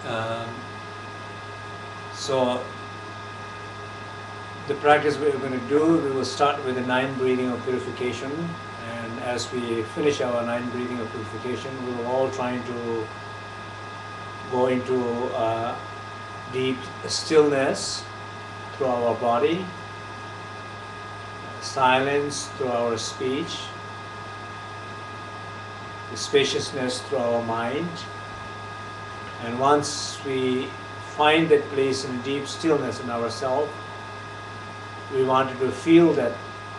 Um, so the practice we're going to do, we will start with the 9 breathing of purification, and as we finish our 9 breathing of purification, we will all trying to go into deep stillness through our body, silence through our speech, the spaciousness through our mind. And once we find that place in deep stillness in ourselves, we wanted to feel that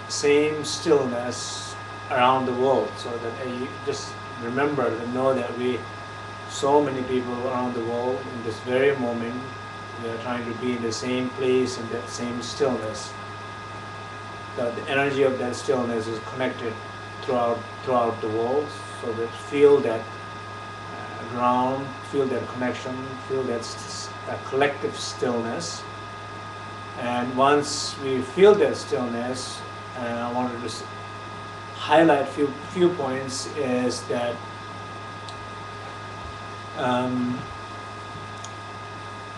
same stillness around the world, so that you just remember and know that so many people around the world in this very moment, we are trying to be in the same place in that same stillness. The energy of that stillness is connected throughout the world, so that feel that ground, feel that connection, feel that collective stillness. And once we feel that stillness, and I wanted to highlight few points, is that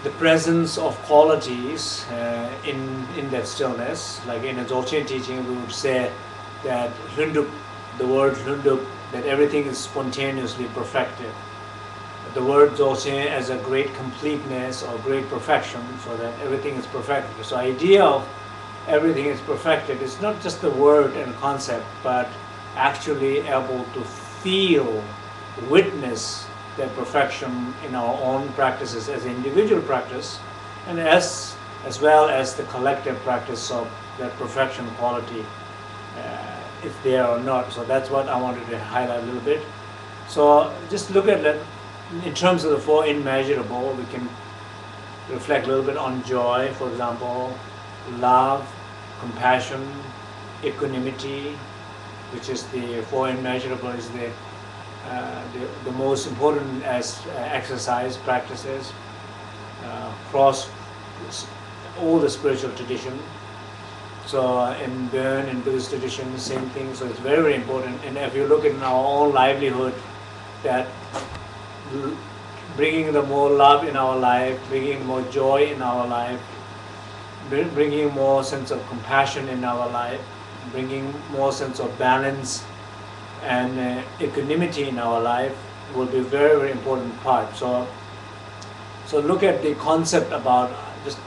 the presence of qualities in that stillness, like in a Dzogchen teaching, we would say that the word Hlundup, that everything is spontaneously perfected. The word Dzogchen as a great completeness or great perfection, so that everything is perfected. So idea of everything is perfected is not just the word and concept, but actually able to feel, witness that perfection in our own practices as individual practice, and as well as the collective practice of that perfection quality, if there or not. So that's what I wanted to highlight a little bit. So just look at that in terms of the 4 immeasurable. We can reflect a little bit on joy, for example, love, compassion, equanimity, which is the 4 immeasurable, is the most important as exercise practices across all the spiritual tradition. So in Burn and Buddhist tradition, the same thing. So it's very, very important. And if you look at our own livelihood, that bringing the more love in our life, bringing more joy in our life, bringing more sense of compassion in our life, bringing more sense of balance and equanimity in our life will be a very, very important part. So look at the concept about, just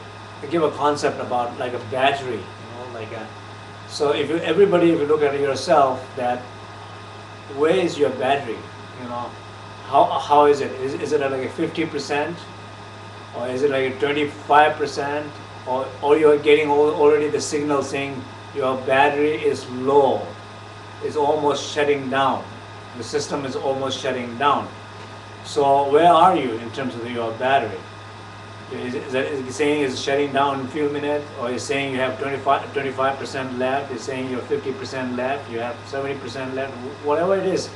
give a concept about like a battery, so if you look at yourself, that where is your battery, how is it? Is it like a 50%, or is it like a 25%, or you're getting already the signal saying your battery is low, is almost shutting down, the system is almost shutting down. So where are you in terms of your battery? Is it saying it's shutting down in a few minutes, or is saying you have 25% left, is saying you have 50% left, you have 70% left, whatever it is.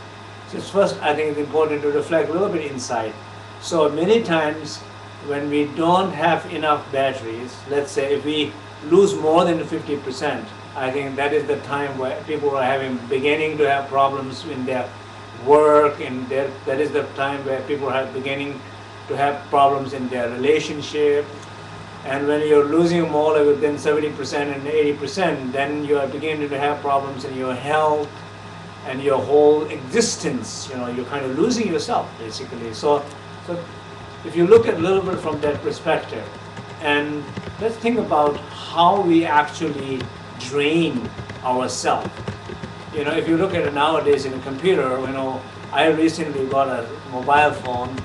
So first, I think it's important to reflect a little bit inside. So many times when we don't have enough batteries, let's say if we lose more than 50%, I think that is the time where people are beginning to have problems in their work, and that is the time where people are beginning to have problems in their relationship. And when you're losing more than 70% and 80%, then you are beginning to have problems in your health and your whole existence. You're kind of losing yourself, basically. So if you look at a little bit from that perspective, and let's think about how we actually drain ourselves. If you look at it nowadays in a computer, I recently got a mobile phone,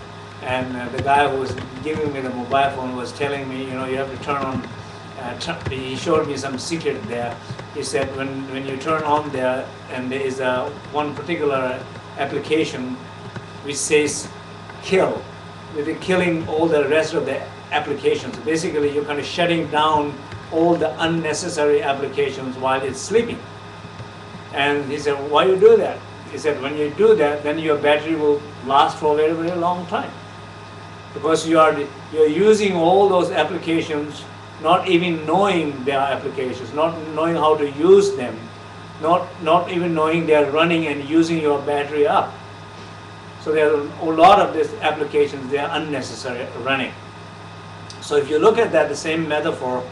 and the guy who was giving me the mobile phone was telling me, you have to turn on, he showed me some secret there. He said when you turn on there, and there is one particular application which says kill, with killing all the rest of the applications. So basically you're kind of shutting down all the unnecessary applications while it's sleeping. And he said, why you do that? He said, when you do that, then your battery will last for a very, very long time. Because you're using all those applications, not even knowing they are applications, not knowing how to use them, not even knowing they are running and using your battery up. So there are a lot of these applications, they are unnecessary running. So if you look at that, the same metaphor,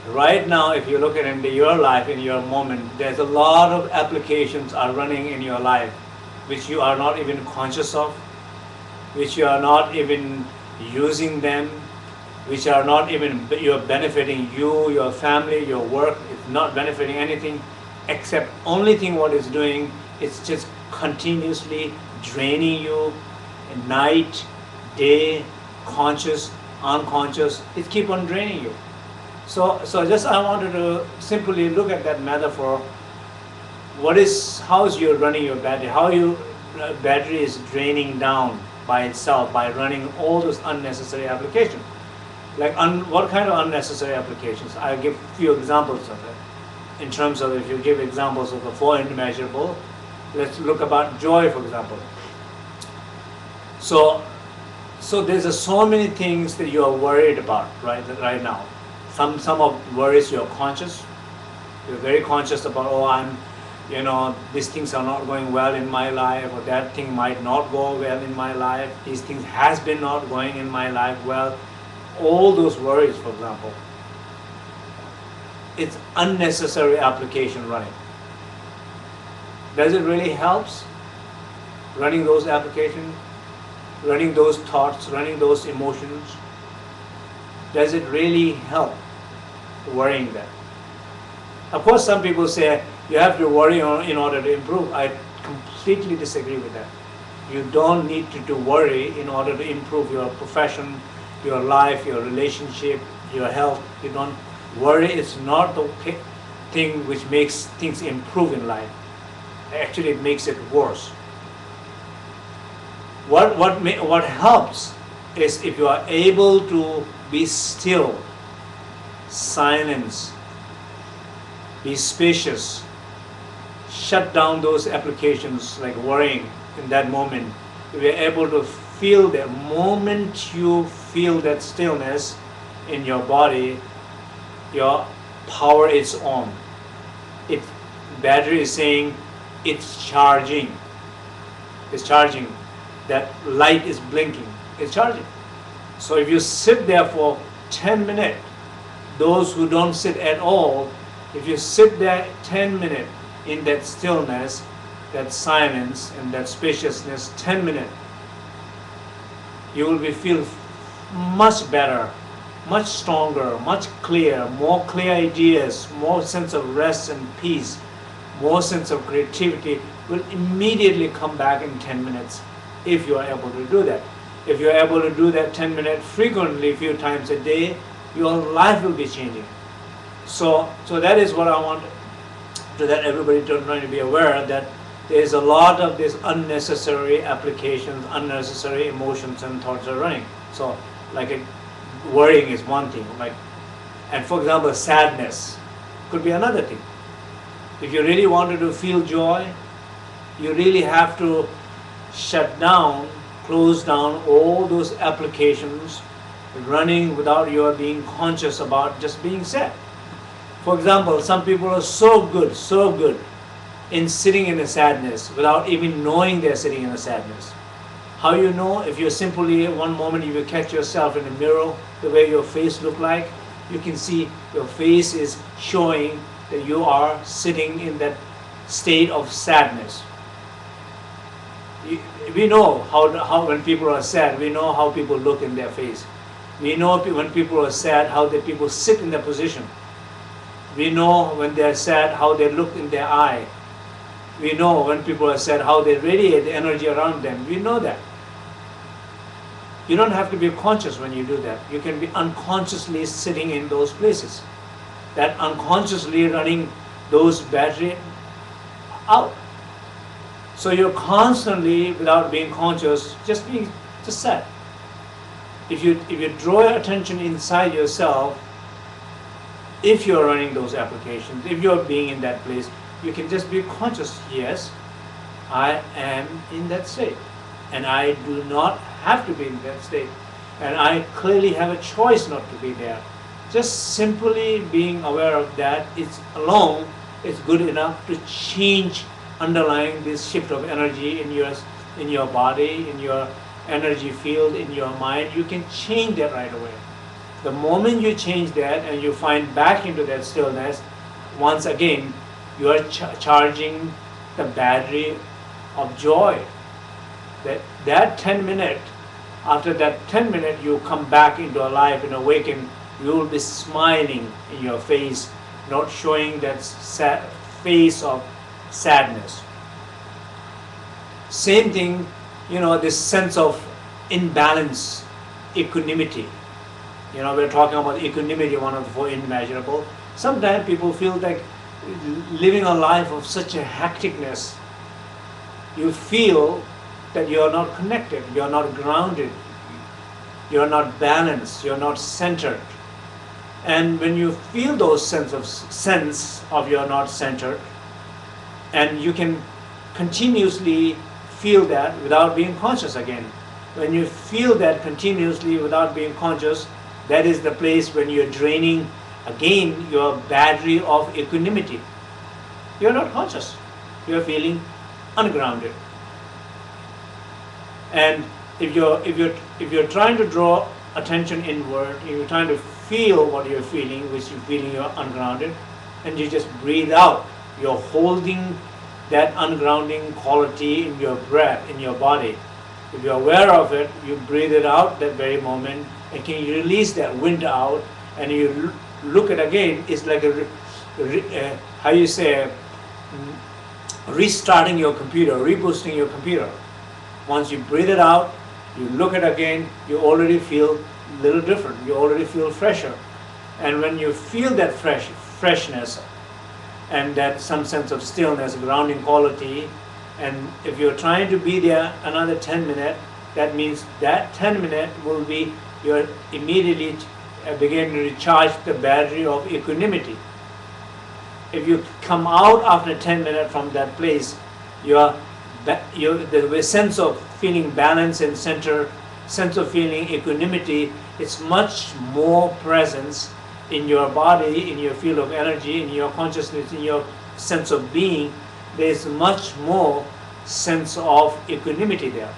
right now if you look at into your life, in your moment, there's a lot of applications are running in your life which you are not even conscious of, which you are not even using them, which are not even you're benefiting you, your family, your work. It's not benefiting anything except only thing what it's doing, it's just continuously draining you, night, day, conscious, unconscious, it keep on draining you. So just I wanted to simply look at that metaphor. How is you running your battery? How your battery is draining down by itself by running all those unnecessary applications. Like what kind of unnecessary applications? I'll give few examples of it. In terms of, if you give examples of the four immeasurable, let's look about joy, for example. So there's so many things that you are worried about right now. Some of worries you're conscious. You're very conscious about, these things are not going well in my life, or that thing might not go well in my life. These things has been not going in my life well. All those worries, for example, it's unnecessary application running. Does it really helps? Running those applications, running those thoughts, running those emotions, does it really help worrying that? Of course, some people say you have to worry in order to improve. I completely disagree with that. You don't need to worry in order to improve your profession, your life, your relationship, your health. You don't worry. It's not the thing which makes things improve in life. Actually, it makes it worse. What helps is if you are able to be still, silence, be spacious, shut down those applications like worrying in that moment. If you're able to feel the moment you feel that stillness in your body, your power is on. Battery is saying it's charging. It's charging. That light is blinking. It's charging. So if you sit there for 10 minutes, those who don't sit at all, if you sit there 10 minutes in that stillness, that silence and that spaciousness, 10 minutes, you will feel much better, much stronger, much clearer, more clear ideas, more sense of rest and peace, more sense of creativity will immediately come back in 10 minutes if you are able to do that. If you are able to do that 10 minutes frequently, a few times a day, your life will be changing. So that is what I want to let everybody trying to be aware, that there is a lot of these unnecessary applications, unnecessary emotions and thoughts are running. So worrying is one thing, and for example, sadness could be another thing. If you really wanted to feel joy, you really have to shut down, close down all those applications running without your being conscious about just being sad. For example, some people are so good in sitting in a sadness without even knowing they're sitting in a sadness. How you know? If you simply, one moment you will catch yourself in the mirror, the way your face look like, you can see your face is showing that you are sitting in that state of sadness. We know how when people are sad, we know how people look in their face. We know when people are sad, how the people sit in their position. We know when they're sad, how they look in their eye. We know when people are sad, how they radiate the energy around them. We know that. You don't have to be conscious when you do that. You can be unconsciously sitting in those places. That unconsciously running those battery out. So you're constantly, without being conscious, just sad. If you draw your attention inside yourself, if you're running those applications, if you're being in that place, you can just be conscious. Yes, I am in that state, and I do not have to be in that state, and I clearly have a choice not to be there. Just simply being aware of that, it's alone is good enough to change underlying this shift of energy in your in your body, in your energy field, in your mind, you can change that right away. The moment you change that and you find back into that stillness, once again, you are charging the battery of joy. That 10 minute, after that 10 minute, you come back into life and awaken, you will be smiling in your face, not showing that face of sadness. Same thing, this sense of imbalance, equanimity. We're talking about equanimity, one of the four immeasurable. Sometimes people feel like living a life of such a hecticness, you feel that you're not connected, you're not grounded, you're not balanced, you're not centered. And when you feel those sense of you're not centered, and you can continuously feel that without being conscious again. When you feel that continuously without being conscious, that is the place when you're draining again your battery of equanimity. You're not conscious. You're feeling ungrounded. And if you're trying to draw attention inward, if you're trying to feel what you're feeling, which you're feeling you're ungrounded, and you just breathe out, you're holding that ungrounding quality in your breath, in your body. If you're aware of it, you breathe it out that very moment, and can you release that wind out, and you look at again, it's like restarting your computer, reboosting your computer. Once you breathe it out, you look at it again, you already feel a little different, you already feel fresher. And when you feel that freshness, and that some sense of stillness, grounding quality, and if you're trying to be there another 10 minutes, that means that 10 minutes will be, you're immediately begin to recharge the battery of equanimity. If you come out after 10 minutes from that place, the sense of feeling balance and center, sense of feeling equanimity, it's much more presence in your body, in your field of energy, in your consciousness, in your sense of being. There's much more sense of equanimity there.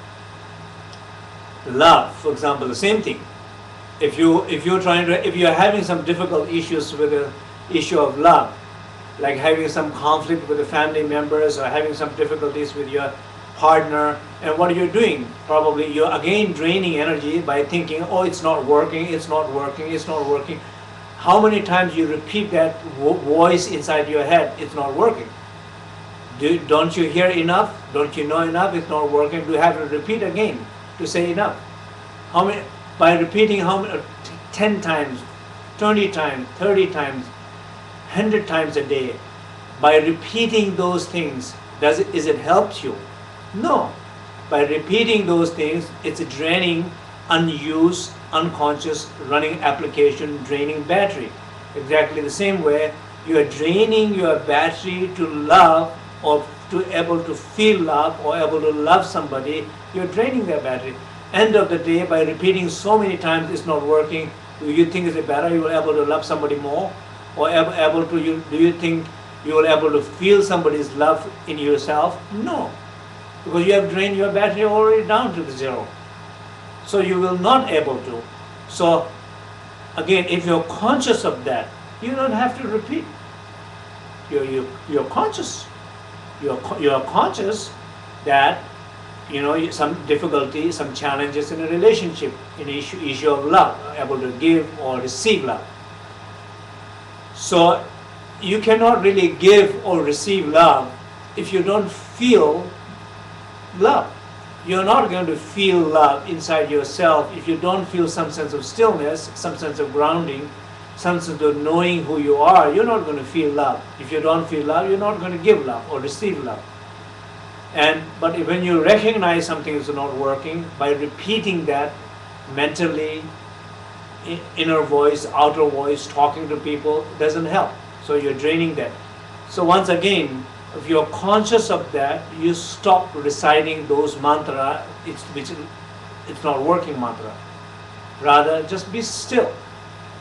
Love, for example, the same thing. If you're having some difficult issues with the issue of love, like having some conflict with the family members or having some difficulties with your partner, and what you're doing, probably you're again draining energy by thinking, oh, it's not working, it's not working, it's not working. How many times you repeat that voice inside your head, it's not working? Don't you hear enough? Don't you know enough? It's not working. Do you have to repeat again to say enough? By repeating 10 times, 20 times, 30 times, 100 times a day, by repeating those things, is it helps you? No. By repeating those things, it's a draining, unused, unconscious running application, draining battery. Exactly the same way you are draining your battery to love, or to able to feel love, or able to love somebody. You're draining their battery. End of the day, by repeating so many times it's not working, do you think is it better you will able to love somebody more? Or do you think you will able to feel somebody's love in yourself? No. Because you have drained your battery already down to the zero. So you will not able to. So again, if you're conscious of that, you don't have to repeat. You're conscious. You're conscious that some difficulty, some challenges in a relationship, in issue of love, able to give or receive love. So you cannot really give or receive love if you don't feel love. You're not going to feel love inside yourself if you don't feel some sense of stillness, some sense of grounding, some sense of knowing who you are. You're not going to feel love. If you don't feel love, you're not going to give love or receive love. But when you recognize something is not working, by repeating that mentally, inner voice, outer voice, talking to people, doesn't help. So you're draining that. So once again, if you're conscious of that, you stop reciting those mantra, it's not working mantra. Rather, just be still.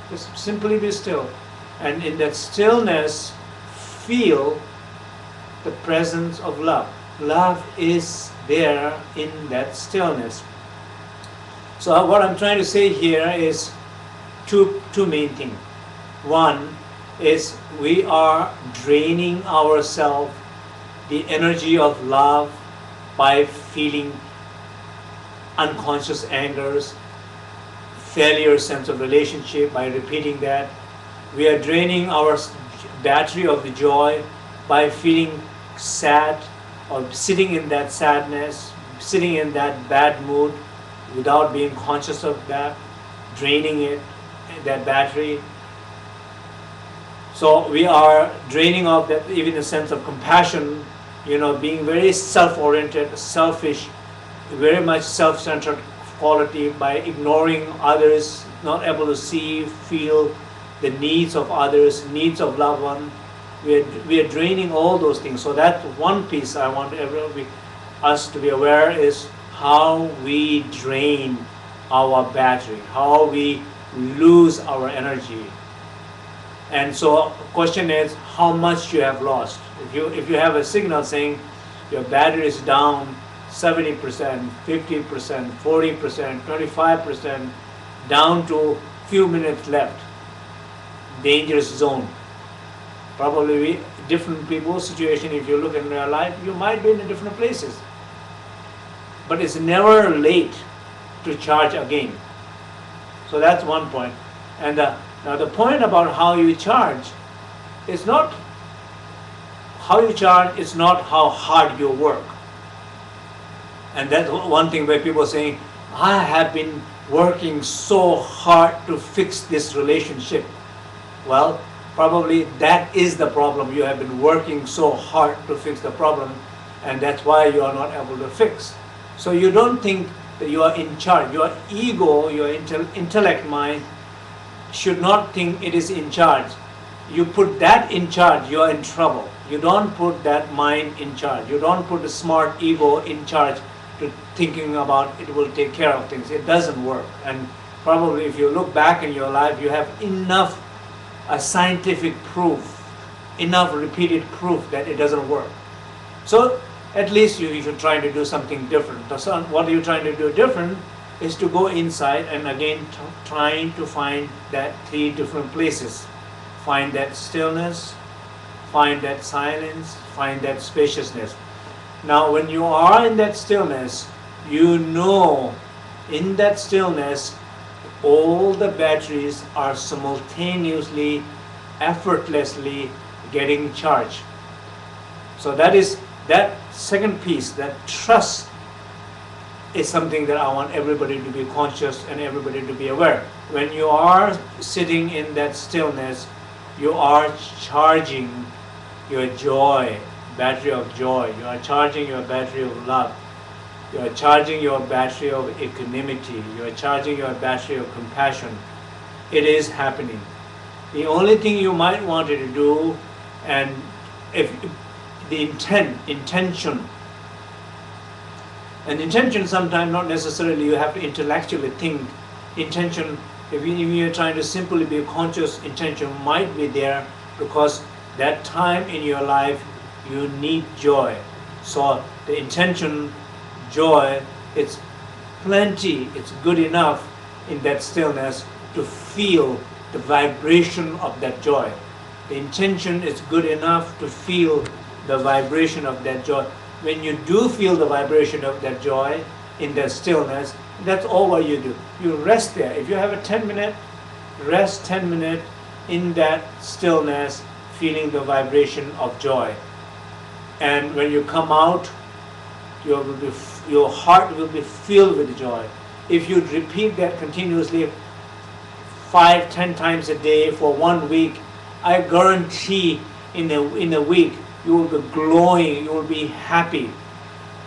Just simply be still. And in that stillness, feel the presence of love. love is there in that stillness. So what I'm trying to say here is two main things. One is we are draining ourselves the energy of love by feeling unconscious angers, failure sense of relationship by repeating that. We are draining our battery of the joy by feeling sad or sitting in that sadness, sitting in that bad mood without being conscious of that, draining it, that battery. So we are draining off that, even a sense of compassion, being very self-oriented, selfish, very much self-centered quality by ignoring others, not able to see, feel the needs of others, needs of loved one. We are draining all those things. So that one piece I want us to be aware is how we drain our battery, how we lose our energy. And so question is how much you have lost. If you have a signal saying your battery is down 70%, 50%, 40%, 25%, down to few minutes left, dangerous zone. Probably different people's situation, if you look in their life, you might be in different places. But it's never late to charge again. So that's one point. And now the point about how you charge is not how you charge, it's not how hard you work. And that's one thing where people are saying, I have been working so hard to fix this relationship. Well, probably that is the problem. You have been working so hard to fix the problem, and that's why you are not able to fix. So you don't think that you are in charge. Your ego, your intellect mind should not think it is in charge. You put that in charge, you are in trouble. You don't put that mind in charge. You don't put the smart ego in charge to thinking about it will take care of things. It doesn't work. And probably if you look back in your life, you have enough scientific proof, enough repeated proof that it doesn't work. So at least you should try to do something different. So what you're trying to do different is to go inside and again trying to find that 3 different places. Find that stillness, find that silence, find that spaciousness. Now when you are in that stillness, you know in that stillness all the batteries are simultaneously, effortlessly getting charged. So that is that second piece, that trust is something that I want everybody to be conscious and everybody to be aware. When you are sitting in that stillness, you are charging your joy, battery of joy. You are charging your battery of love. You are charging your battery of equanimity. You are charging your battery of compassion. It is happening. The only thing you might want to do, and if the intention, and intention sometimes not necessarily you have to intellectually think. Intention, if you're trying to simply be conscious, intention might be there because that time in your life you need joy. So the intention, joy, it's plenty, it's good enough in that stillness to feel the vibration of that joy. The intention is good enough to feel the vibration of that joy. When you do feel the vibration of that joy in that stillness, that's all what you do. You rest there. If you have a 10-minute, rest 10 minutes in that stillness, feeling the vibration of joy. And when you come out, your heart will be filled with joy. If you repeat that continuously 5-10 times a day for 1 week, I guarantee in a week you will be glowing, you will be happy.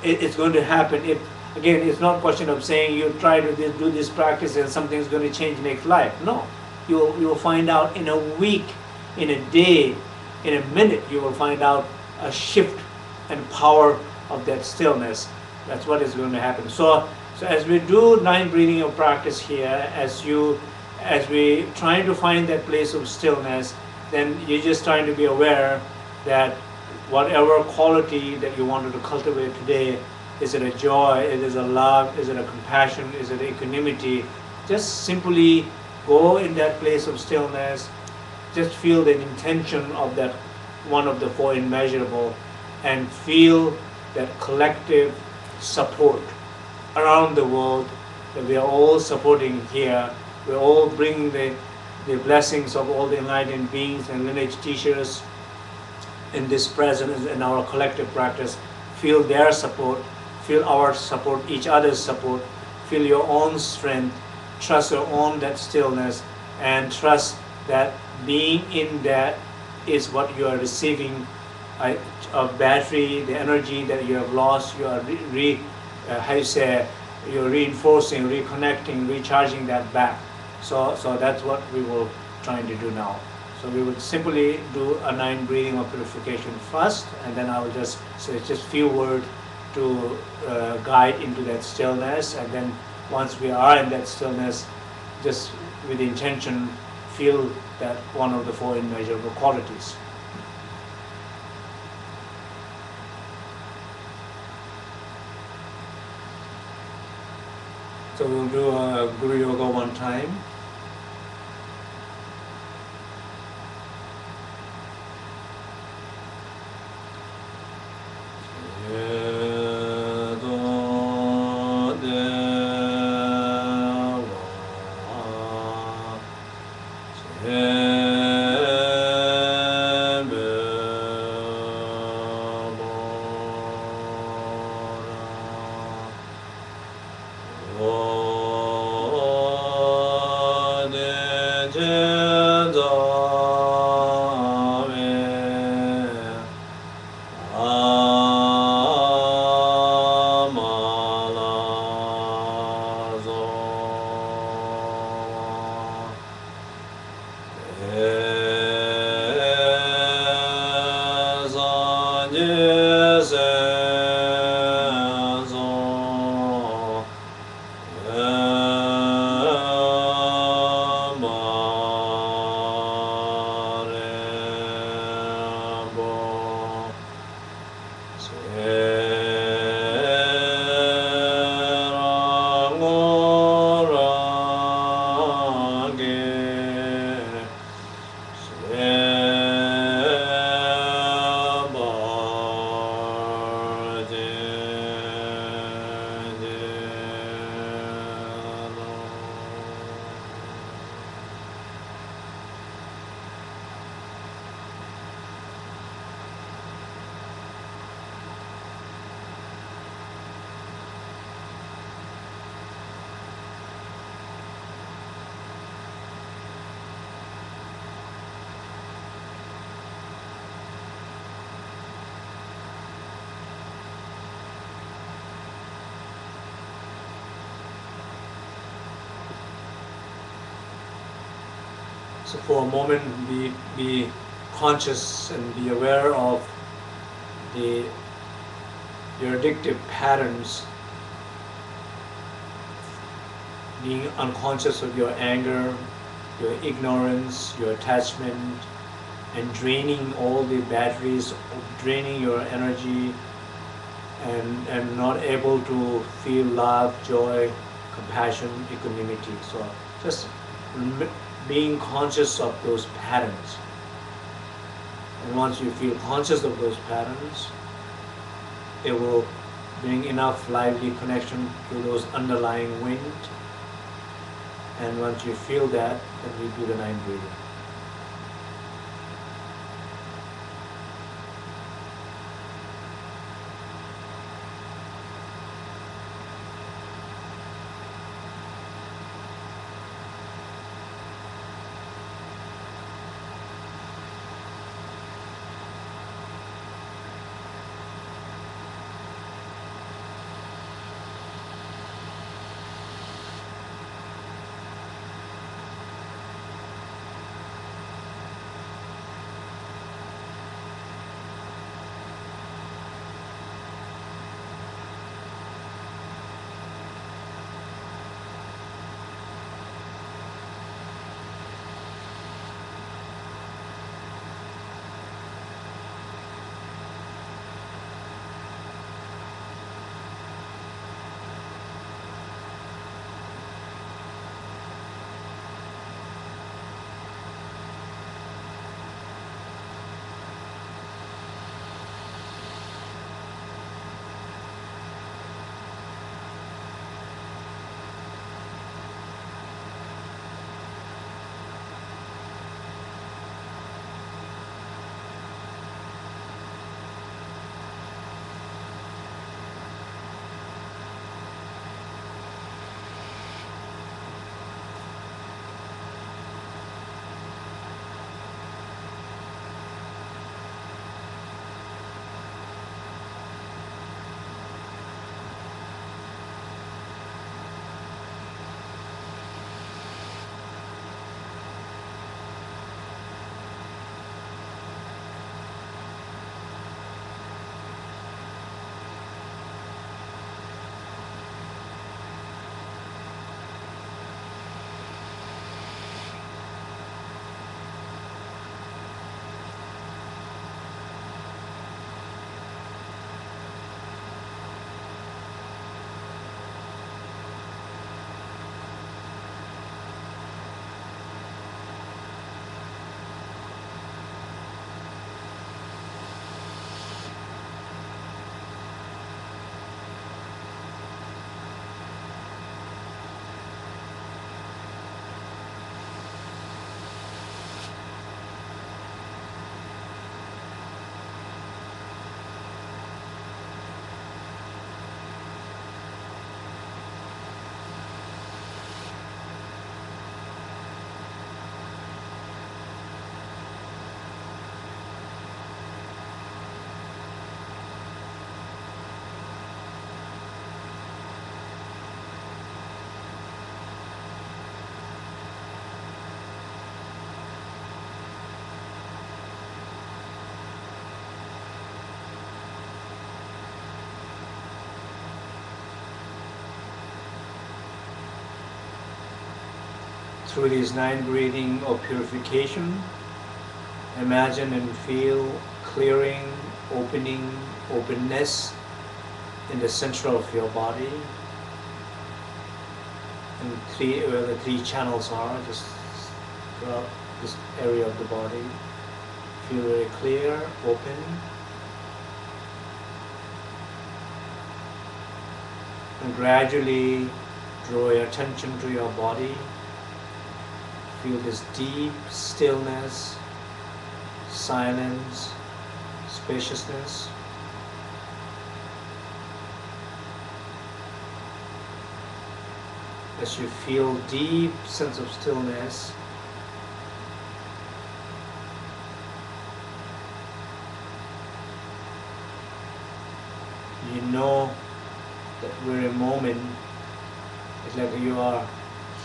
It's going to happen. Again, it's not a question of saying you try to do this practice and something's going to change next life. No, you will find out in a week, in a day, in a minute, you will find out a shift and power of that stillness. That's what is going to happen. So as we do 9 breathing of practice here, as we trying to find that place of stillness, then you're just trying to be aware that whatever quality that you wanted to cultivate today. Is it a joy? Is it a love? Is it a compassion? Is it equanimity? Just simply go in that place of stillness. Just feel the intention of that one of the four immeasurable, and feel that collective support around the world, that we are all supporting here. We're all bringing the blessings of all the enlightened beings and lineage teachers in this presence, in our collective practice. Feel their support, feel our support, each other's support, feel your own strength, trust your own that stillness, and trust that being in that is what you are receiving, a battery, the energy that you have lost, you are how you say, you're reinforcing, reconnecting, recharging that back. So that's what we will trying to do now. So we would simply do a 9 breathing of purification first, and then I will just say just few words to guide into that stillness, and then once we are in that stillness, just with intention, feel that one of the four immeasurable qualities. So we'll do a Guru Yoga one time. So for a moment, be conscious and be aware of your addictive patterns, being unconscious of your anger, your ignorance, your attachment, and draining all the batteries, draining your energy, and not able to feel love, joy, compassion, equanimity. So just being conscious of those patterns. And once you feel conscious of those patterns, it will bring enough lively connection to those underlying wind. And once you feel that, then we do the 9 breathing. through these 9 breathing of purification, imagine and feel clearing, opening, openness in the center of your body. And where the 3 channels are, just throughout this area of the body. Feel very clear, open. And gradually draw your attention to your body. Feel this deep stillness, silence, spaciousness. As you feel deep sense of stillness, you know that very moment it's like you are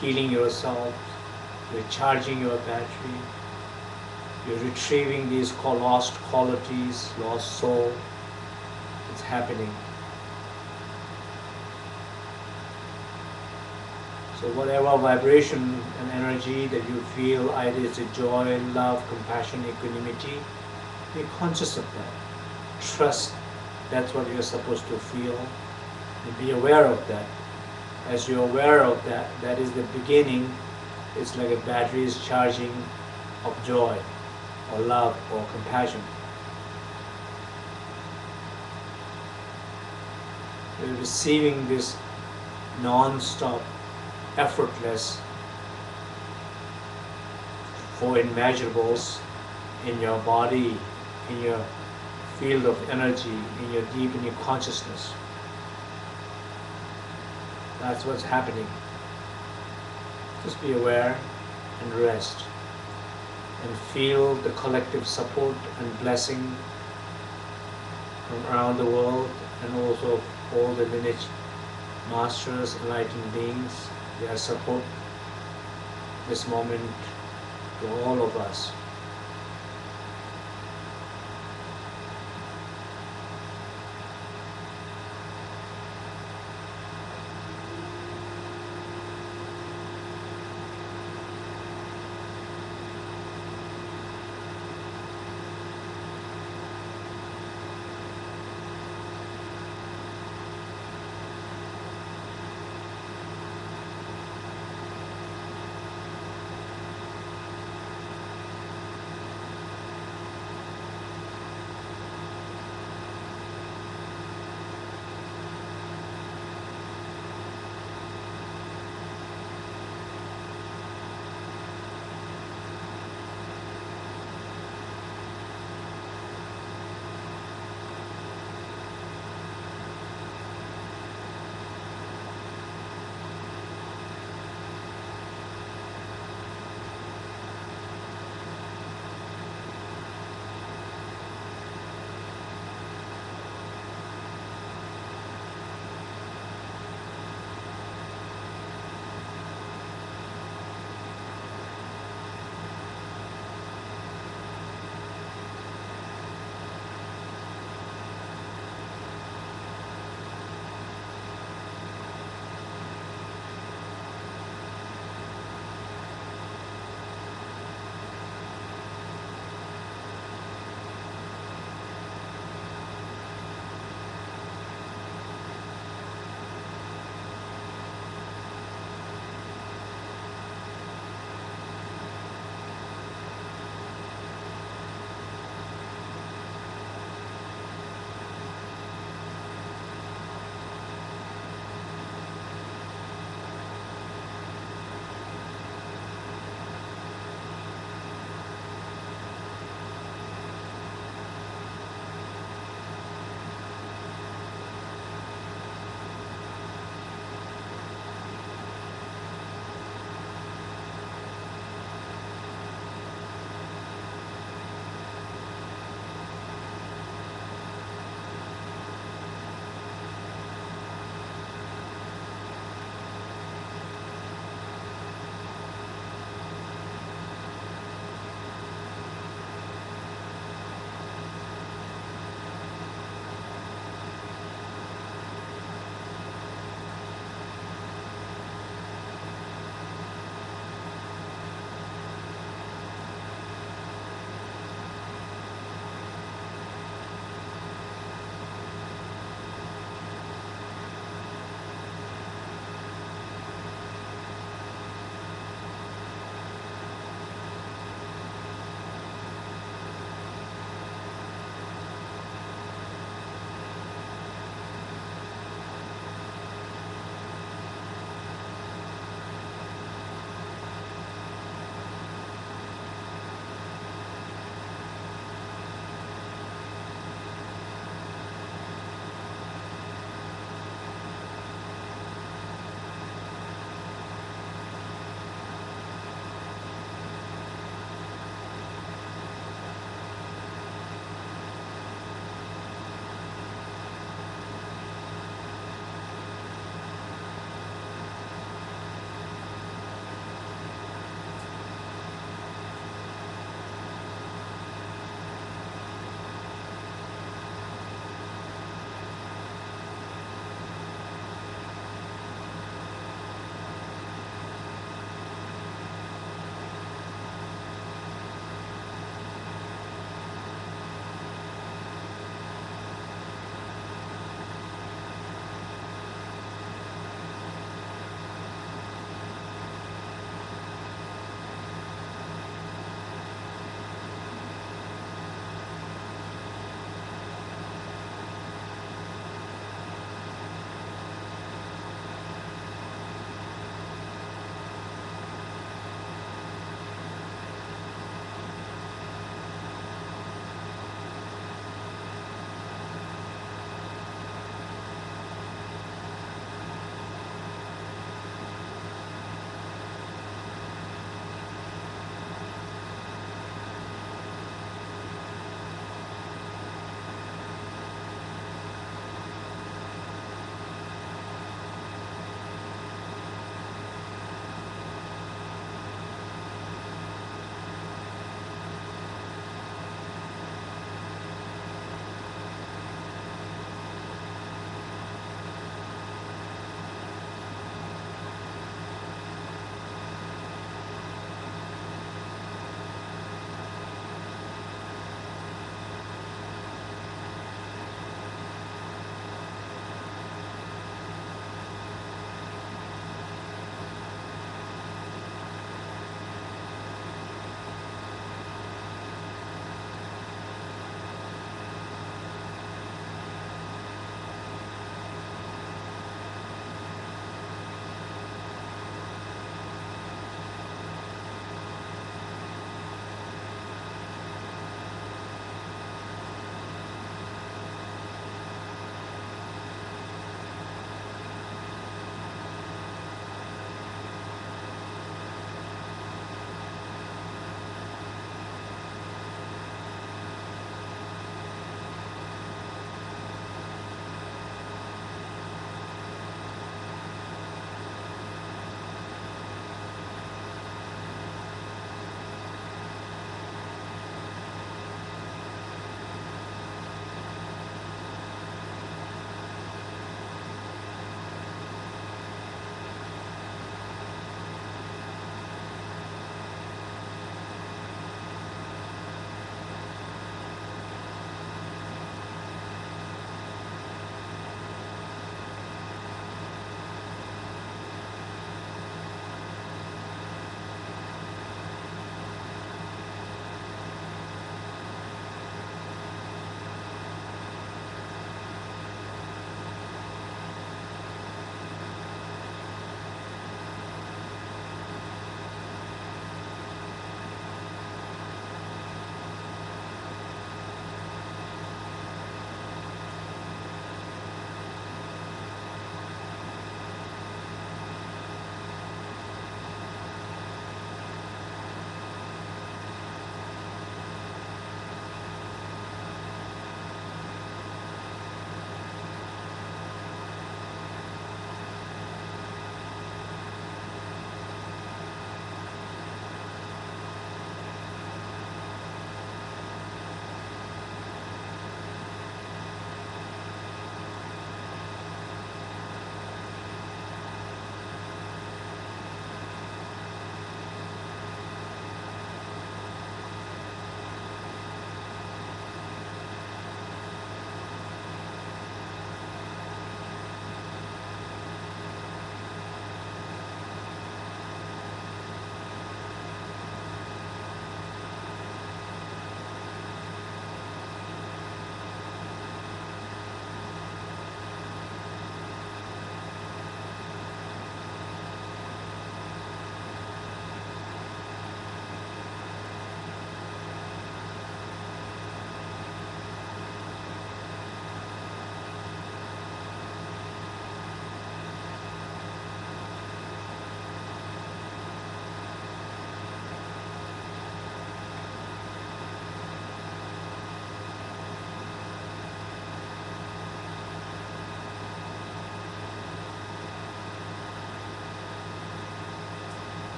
healing yourself, you're charging your battery, you're retrieving these lost qualities, lost soul. It's happening. So whatever vibration and energy that you feel, either it's a joy, love, compassion, equanimity, be conscious of that. Trust that's what you're supposed to feel. And be aware of that. As you're aware of that, that is the beginning. It's like a battery is charging of joy or love or compassion. You're receiving this non-stop, effortless, for immeasurables in your body, in your field of energy, in your consciousness. That's what's happening. Just be aware and rest. And feel the collective support and blessing from around the world, and also all the lineage masters, enlightened beings. Their support this moment to all of us.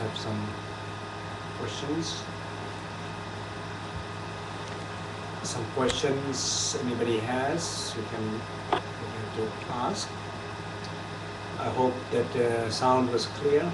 have some questions. Some questions anybody has, you can to ask. I hope that the sound was clear.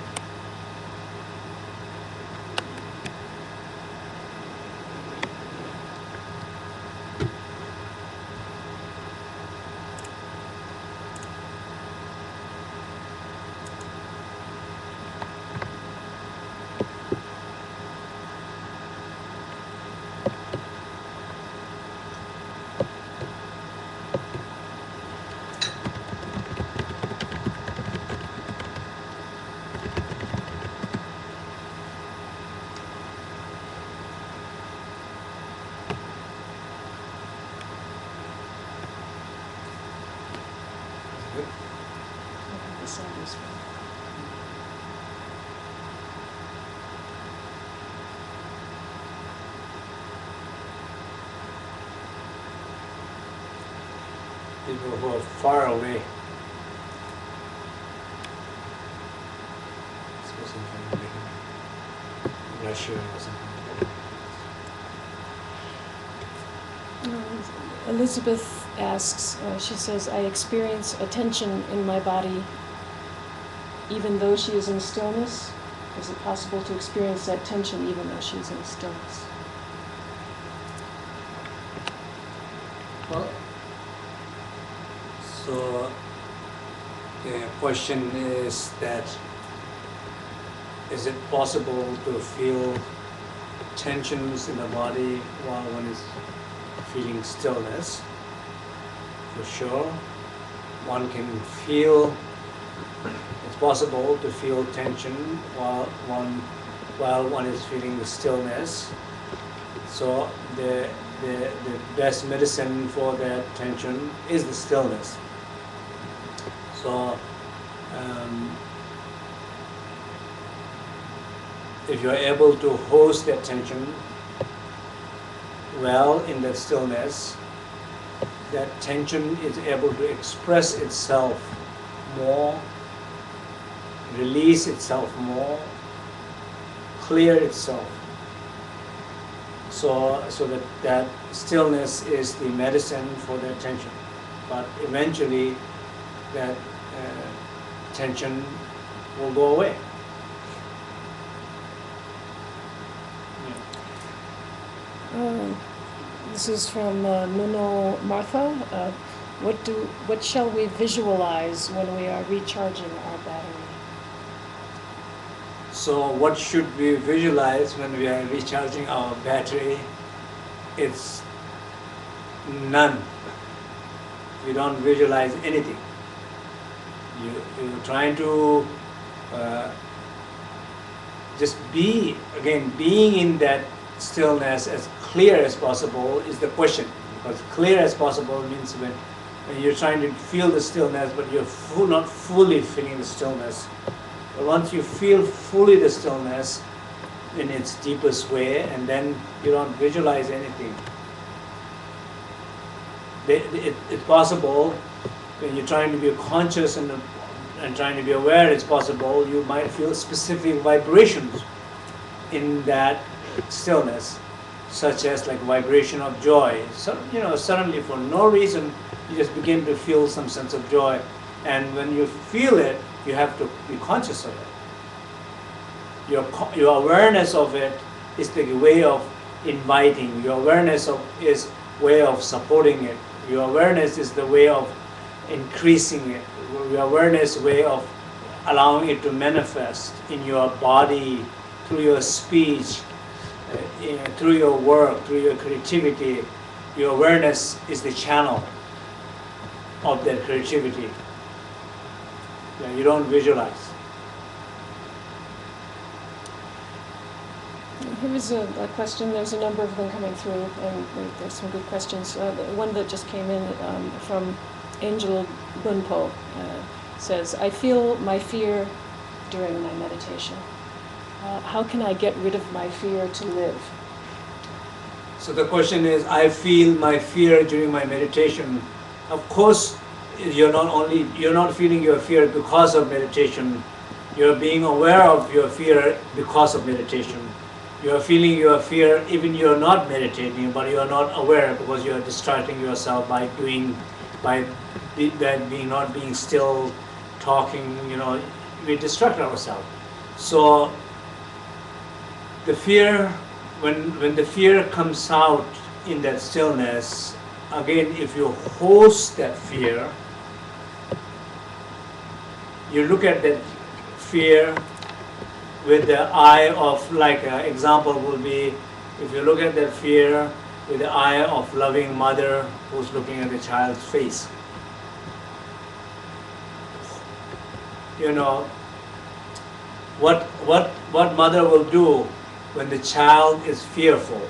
People who are far away, especially from Russia or something. Elizabeth asks, she says, I experience a tension in my body even though she is in stillness. Is it possible to experience that tension even though she is in stillness? Well, so the question is that is it possible to feel tensions in the body while one is feeling stillness? For sure, one can feel, it's possible to feel tension while one is feeling the stillness. So the best medicine for that tension is the stillness. So if you're able to host that tension well in that stillness, that tension is able to express itself more, release itself more, clear itself. So that stillness is the medicine for that tension. But eventually that tension will go away. This is from Nuno Martha. What shall we visualize when we are recharging our battery? So what should we visualize when we are recharging our battery? It's none. You don't visualize anything. You're trying to just be, again, being in that stillness as clear as possible is the question. Because clear as possible means when you're trying to feel the stillness, but you're not fully feeling the stillness. But once you feel fully the stillness in its deepest way, and then you don't visualize anything. It's possible when you're trying to be conscious and trying to be aware, it's possible you might feel specific vibrations in that stillness, such as like vibration of joy. So, suddenly for no reason, you just begin to feel some sense of joy. And when you feel it, you have to be conscious of it. Your awareness of it is the way of inviting. Your awareness is way of supporting it. Your awareness is the way of increasing it. Your awareness way of allowing it to manifest in your body, through your speech, through your work, through your creativity. Your awareness is the channel of that creativity. You don't visualize. Here is a question. There's a number of them coming through, and there's some good questions. One that just came in from Angel Bunpo says, I feel my fear during my meditation. How can I get rid of my fear to live? So the question is, I feel my fear during my meditation. Of course, you're not feeling your fear because of meditation. You're being aware of your fear because of meditation. You're feeling your fear even you're not meditating, but you're not aware because you're distracting yourself by not being still, talking, we distract ourselves. So the fear, when the fear comes out in that stillness, again, if you host that fear, you look at that fear with the eye of, like an example would be, if you look at that fear with the eye of loving mother who's looking at the child's face. What mother will do when the child is fearful?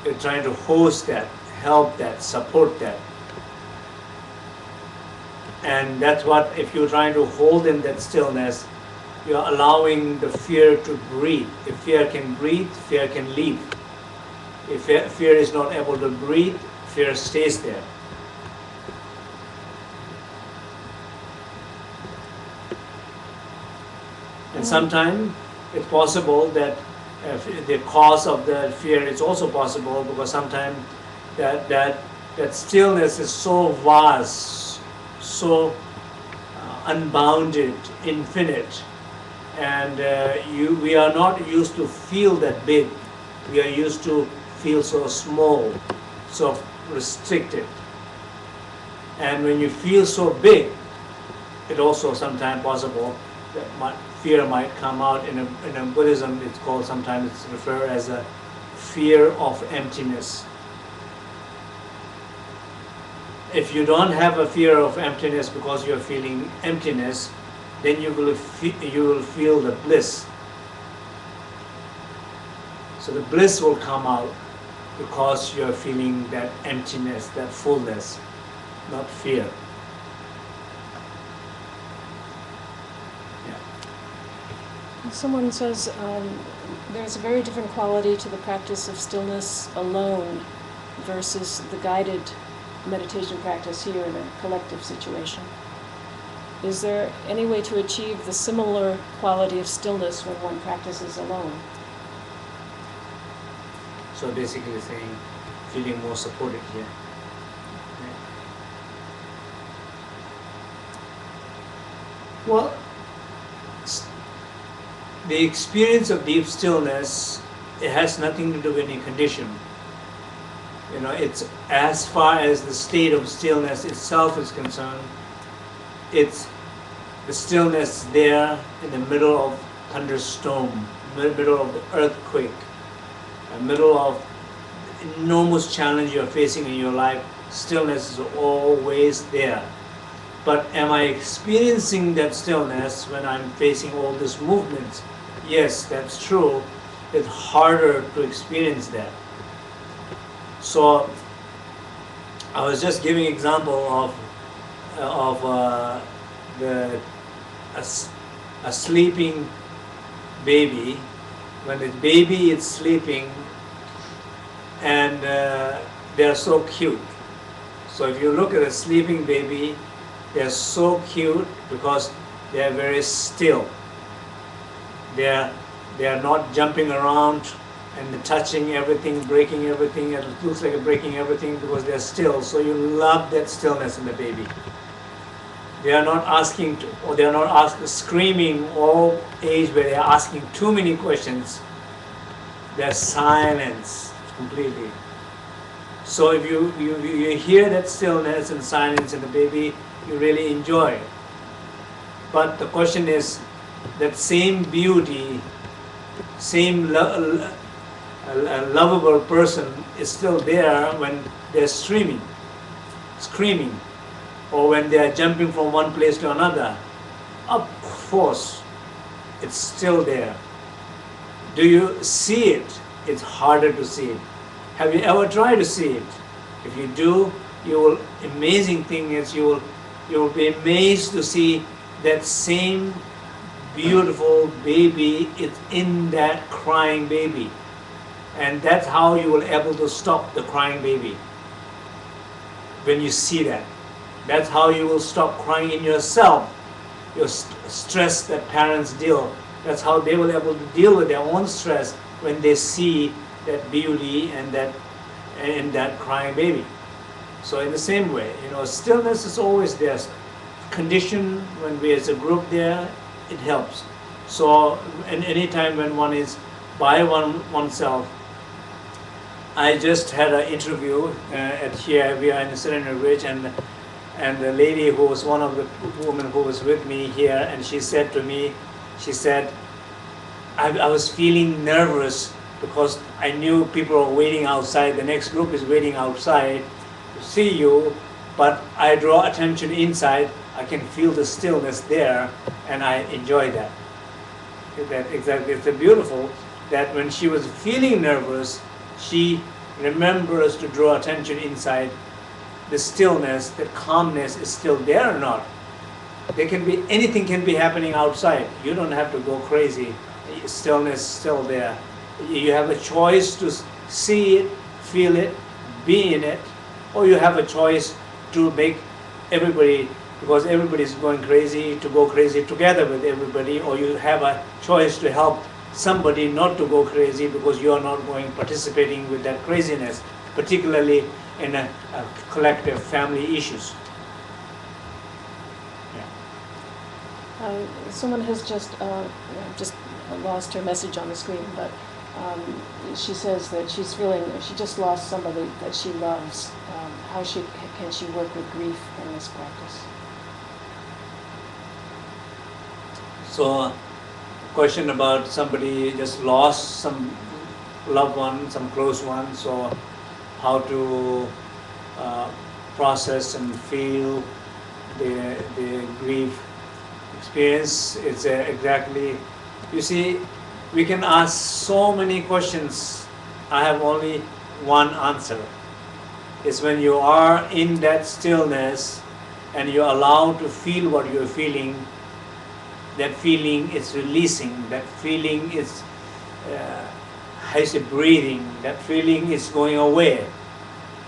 You're trying to host that, help that, support that. And that's what, if you're trying to hold in that stillness, you're allowing the fear to breathe. If fear can breathe, fear can leave. If fear is not able to breathe, fear stays there. And sometimes it's possible that the cause of the fear is also possible because sometimes that stillness is so vast, so unbounded, infinite, and we are not used to feel that big. We are used to feel so small, so restricted. And when you feel so big, it also sometimes possible that fear might come out. In a Buddhism, it's called, sometimes it's referred as a fear of emptiness. If you don't have a fear of emptiness because you're feeling emptiness, then you will feel the bliss. So the bliss will come out because you're feeling that emptiness, that fullness, not fear. Someone says there's a very different quality to the practice of stillness alone versus the guided meditation practice here in a collective situation. Is there any way to achieve the similar quality of stillness when one practices alone? So basically saying, feeling more supported here. Well, the experience of deep stillness, it has nothing to do with any condition. It's as far as the state of stillness itself is concerned, it's the stillness there in the middle of thunderstorm, middle of the earthquake, middle of enormous challenge you're facing in your life. Stillness is always there. But am I experiencing that stillness when I'm facing all these movements? Yes, that's true. It's harder to experience that. So I was just giving example of a sleeping baby. When the baby is sleeping, and they're so cute. So if you look at a sleeping baby, they're so cute because they're very still. They're not jumping around and touching everything, breaking everything. It looks like breaking everything because they're still. So you love that stillness in the baby. They are not screaming all age where they're asking too many questions. They're silence completely. So if you hear that stillness and silence in the baby, you really enjoy it. But the question is, that same beauty, same lovable person is still there when they're screaming, or when they are jumping from one place to another. Of course, it's still there. Do you see it? It's harder to see it. Have you ever tried to see it? If you do, amazing thing is you will be amazed to see that same beautiful baby is in that crying baby. And that's how you will able to stop the crying baby. When you see that. That's how you will stop crying in yourself, your stress that parents deal. That's how they will able to deal with their own stress when they see that beauty and that crying baby. So in the same way, stillness is always there. Condition when we as a group there, it helps. So in any time when one is by oneself, I just had an interview at here. We are in Surrender Ridge, and the lady who was one of the women who was with me here, and she said to me, she said, I was feeling nervous because I knew people were waiting outside. The next group is waiting outside to see you, but I draw attention inside. I can feel the stillness there, and I enjoy that. That exactly, it's beautiful that when she was feeling nervous, she remembers to draw attention inside. The stillness, the calmness is still there or not. There can be anything can be happening outside. You don't have to go crazy. Stillness is still there. You have a choice to see it, feel it, be in it, or you have a choice to make everybody, because everybody is going crazy, to go crazy together with everybody, or you have a choice to help somebody not to go crazy because you are not participating with that craziness, particularly in a collective family issues. Someone has just lost her message on the screen, but she says that she just lost somebody that she loves. How can she work with grief in this practice? So, question about somebody just lost some loved one, some close one. So, how to process and feel the grief experience? It's exactly. You see, we can ask so many questions. I have only one answer. It's when you are in that stillness and you're allowed to feel what you're feeling. That feeling is releasing. That feeling is breathing. That feeling is going away.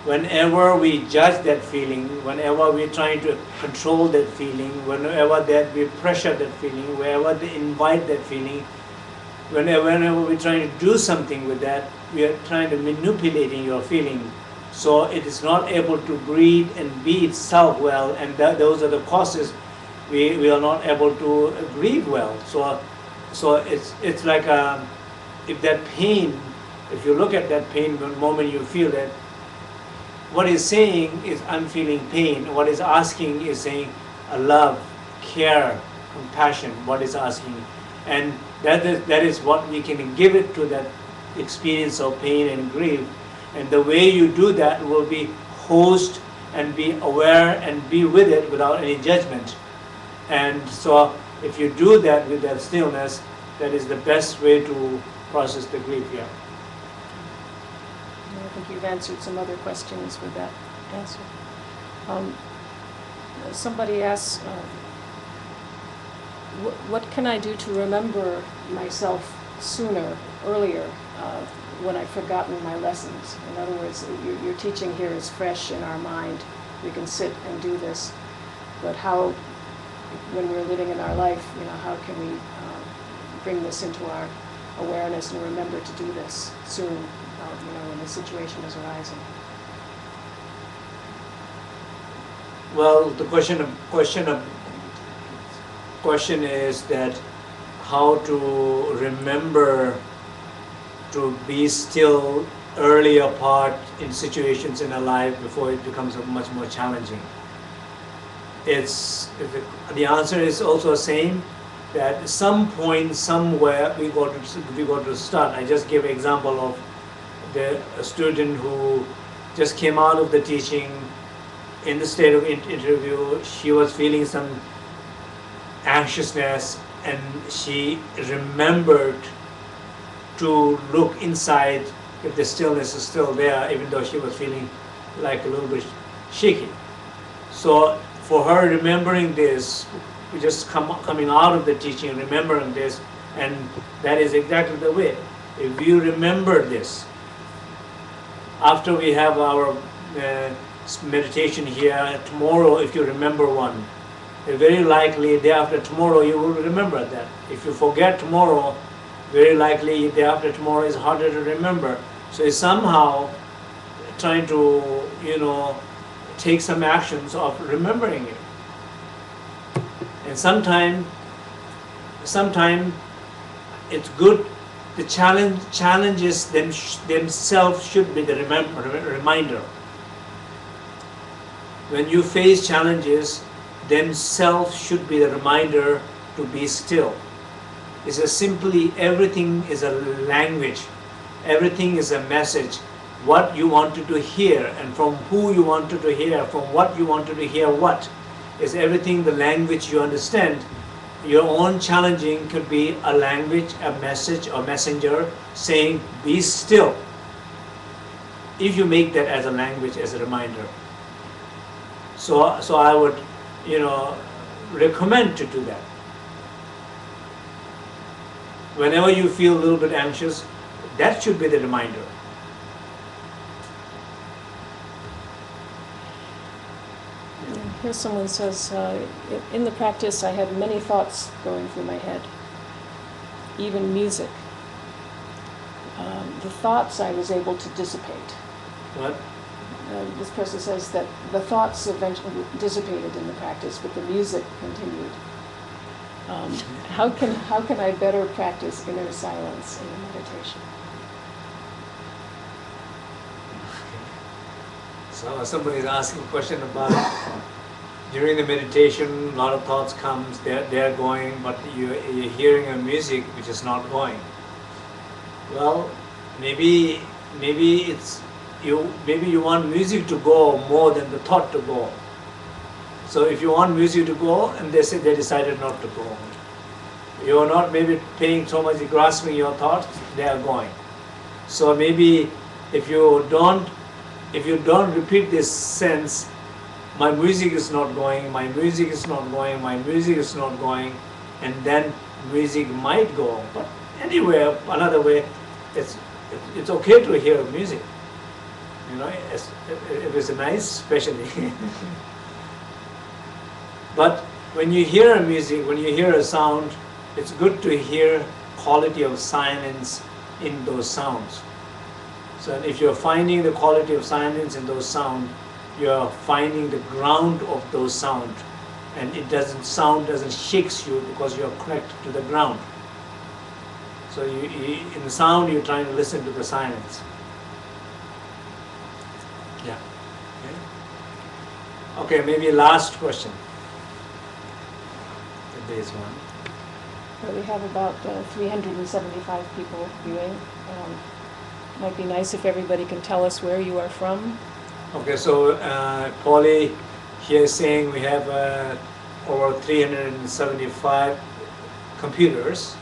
Whenever we judge that feeling, whenever we're trying to control that feeling, whenever that we pressure that feeling, whenever they invite that feeling, whenever we're trying to do something with that, we are trying to manipulating your feeling. So it is not able to breathe and be itself well, and those are the causes we are not able to grieve well. So it's like if that pain, if you look at that pain, the moment you feel that, what is saying is I'm feeling pain. What is asking is saying a love, care, compassion. What is asking, and that is what we can give it to that experience of pain and grief. And the way you do that will be host and be aware and be with it without any judgment. And so if you do that with that stillness, that is the best way to process the grief here. I think you've answered some other questions with that answer. Somebody asks, what can I do to remember myself sooner, earlier, when I've forgotten my lessons? In other words, your teaching here is fresh in our mind. We can sit and do this, but how, when we're living in our life, how can we bring this into our awareness and remember to do this soon, when the situation is arising? Well, the question is that how to remember to be still earlier part in situations in our life before it becomes much more challenging. The answer is also the same, that at some point, somewhere, we got to start. I just gave an example of a student who just came out of the teaching in the state of interview. She was feeling some anxiousness, and she remembered to look inside if the stillness is still there, even though she was feeling like a little bit shaky. So for her, remembering this, we just coming out of the teaching, remembering this, and that is exactly the way. If you remember this, after we have our meditation here, tomorrow if you remember one, very likely day after tomorrow you will remember that. If you forget tomorrow, very likely day after tomorrow is harder to remember. So it's somehow trying to, take some actions of remembering it. And sometimes it's good. The challenges themselves should be the reminder. When you face challenges, themselves should be the reminder to be still. It's simply everything is a language, everything is a message. What you wanted to hear, and from who you wanted to hear, from what you wanted to hear, what is everything the language you understand. Your own challenging could be a language, a message, or messenger saying, be still. If you make that as a language, as a reminder. So I would, recommend to do that. Whenever you feel a little bit anxious, that should be the reminder. Here someone says, in the practice I had many thoughts going through my head, even music. The thoughts I was able to dissipate. What? This person says that the thoughts eventually dissipated in the practice, but the music continued. How can I better practice inner silence in the meditation? So somebody is asking a question about during the meditation, a lot of thoughts comes, they're going, but you're hearing a music which is not going. Well, maybe you want music to go more than the thought to go. So if you want music to go, and they decided not to go. You're not maybe paying so much, grasping your thoughts, they are going. So maybe if you don't repeat this sense, my music is not going, my music is not going, my music is not going, and then music might go. But anyway, another way, it's okay to hear music. It is nice, especially. But when you hear a music, when you hear a sound, it's good to hear quality of silence in those sounds. So if you're finding the quality of silence in those sounds, you're finding the ground of those sounds, and sound doesn't shakes you because you're connected to the ground. So in the sound, you're trying to listen to the silence. Yeah. Okay, maybe last question. There is one. Well, we have about 375 people viewing. Might be nice if everybody can tell us where you are from. Okay, so Polly here is saying we have over 375 computers,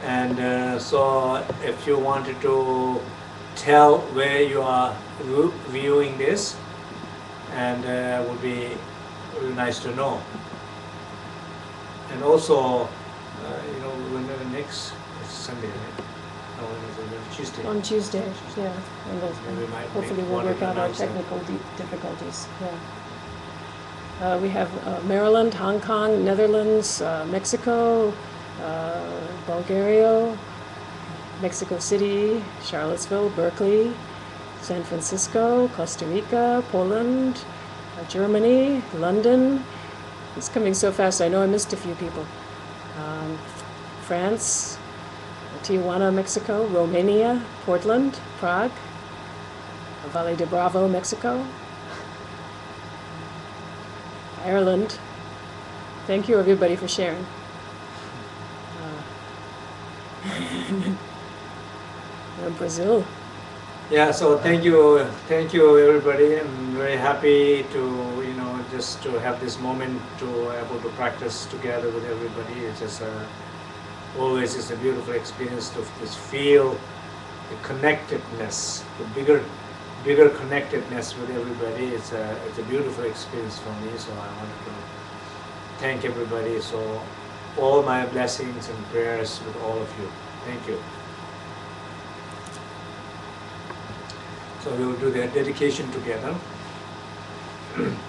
and so if you wanted to tell where you are viewing this, and would be really nice to know. And also, when the next Sunday, right? No, it's Tuesday. On Tuesday, yeah. And hopefully we'll work out our technical difficulties. Yeah. We have Maryland, Hong Kong, Netherlands, Mexico, Bulgaria, Mexico City, Charlottesville, Berkeley, San Francisco, Costa Rica, Poland, Germany, London. It's coming so fast, I know I missed a few people. France, Tijuana, Mexico, Romania, Portland, Prague, Valle de Bravo, Mexico, Ireland. Thank you everybody for sharing. Brazil. Yeah, so thank you everybody. I'm very happy to just to have this moment to able to practice together with everybody. It's just always is a beautiful experience to just feel the connectedness, the bigger connectedness with everybody. It's a beautiful experience for me. So I wanted to thank everybody. So all my blessings and prayers with all of you. Thank you. So we will do the dedication together. Yeah.